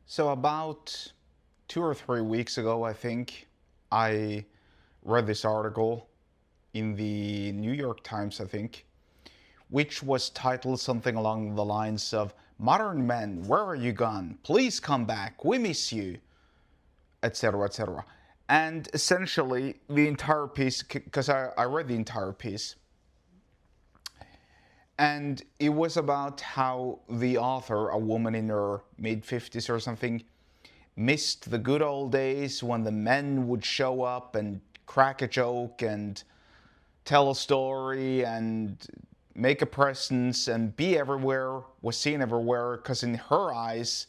So about 2 or 3 weeks ago, I think, I read this article in the New York Times, I think, which was titled something along the lines of "Modern men, where are you gone? Please come back. We miss you," etc., etc. And essentially, the entire piece, because I read the entire piece, and it was about how the author, a woman in her mid 50s or something, missed the good old days when the men would show up and crack a joke and tell a story and make a presence and be everywhere, was seen everywhere, because in her eyes,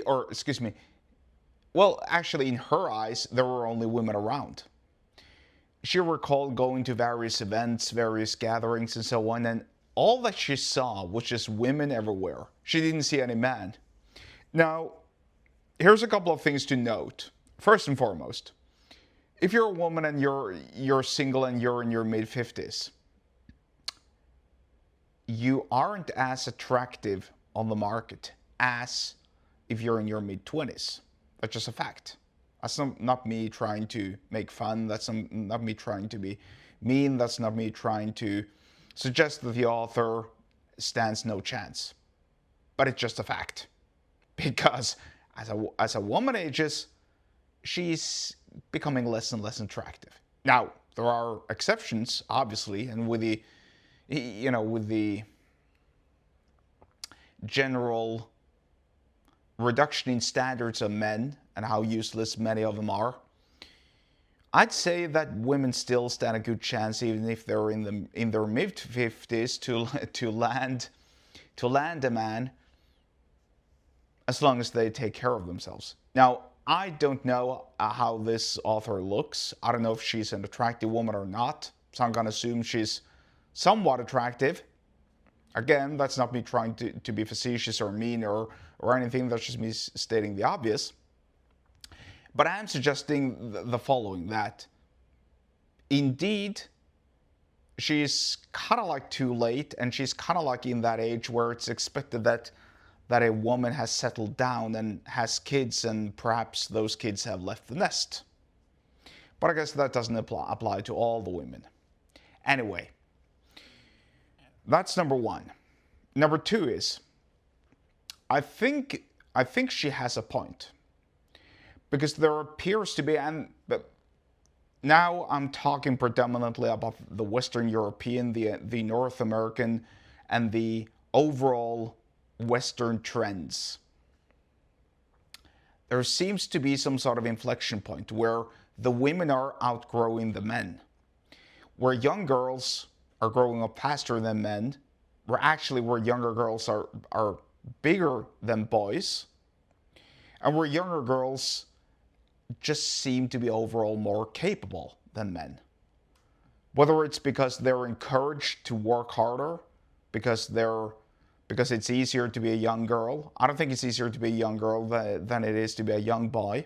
or excuse me, well, actually, in her eyes, there were only women around. She recalled going to various events, various gatherings, and so on, and all that she saw was just women everywhere. She didn't see any men. Now, here's a couple of things to note. First and foremost, if you're a woman and you're single and you're in your mid 50s, you aren't as attractive on the market as if you're in your mid 20s. That's just a fact. That's not me trying to make fun. That's not me trying to be mean. That's not me trying to suggest that the author stands no chance. But it's just a fact. Because as a woman ages, she's becoming less and less attractive. Now, there are exceptions, obviously, and with the general reduction in standards of men and how useless many of them are, I'd say that women still stand a good chance, even if they're in their mid 50s, to land a man, as long as they take care of themselves. Now, I don't know how this author looks. I don't know if she's an attractive woman or not, so I'm gonna assume she's somewhat attractive. Again, that's not me trying to be facetious or mean or anything, that's just me stating the obvious. But I am suggesting the following, that indeed she's kind of like too late, and she's kind of like in that age where it's expected that a woman has settled down and has kids, and perhaps those kids have left the nest. But I guess that doesn't apply to all the women. Anyway, that's number one. Number two is, I think she has a point, because there appears to be, but now I'm talking predominantly about the Western European, the North American, and the overall Western trends. There seems to be some sort of inflection point where the women are outgrowing the men, where young girls are growing up faster than men, where younger girls are bigger than boys, and where younger girls just seem to be overall more capable than men. Whether it's because they're encouraged to work harder, because it's easier to be a young girl. I don't think it's easier to be a young girl than it is to be a young boy.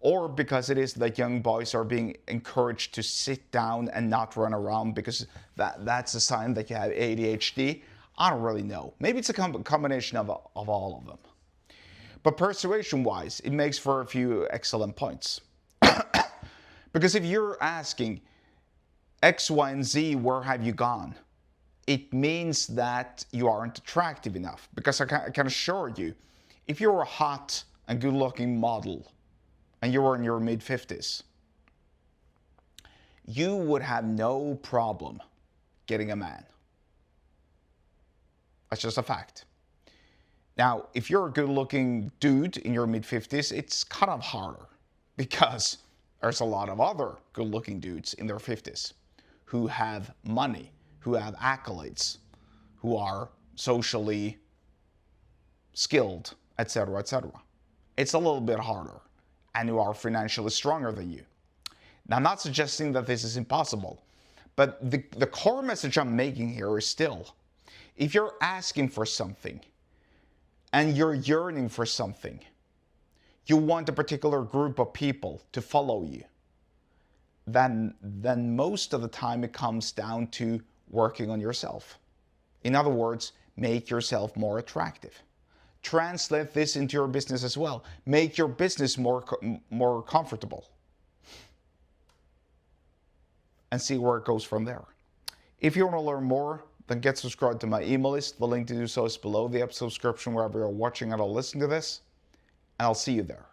Or because it is that young boys are being encouraged to sit down and not run around because that's a sign that you have ADHD. I don't really know. Maybe it's a combination of all of them. But persuasion-wise, it makes for a few excellent points. Because if you're asking X, Y, and Z, where have you gone? It means that you aren't attractive enough. Because I can assure you, if you're a hot and good-looking model and you were in your mid-50s, you would have no problem getting a man. That's just a fact. Now, if you're a good-looking dude in your mid-50s, it's kind of harder, because there's a lot of other good-looking dudes in their 50s who have money, who have accolades, who are socially skilled, etc., etc. It's a little bit harder, and who are financially stronger than you. Now, I'm not suggesting that this is impossible, but the core message I'm making here is still, if you're asking for something, and you're yearning for something, you want a particular group of people to follow you, then most of the time it comes down to working on yourself. In other words, make yourself more attractive. Translate this into your business as well. Make your business more comfortable. And see where it goes from there. If you want to learn more, then get subscribed to my email list. The link to do so is below the episode description wherever you're watching and or listening to this. And I'll see you there.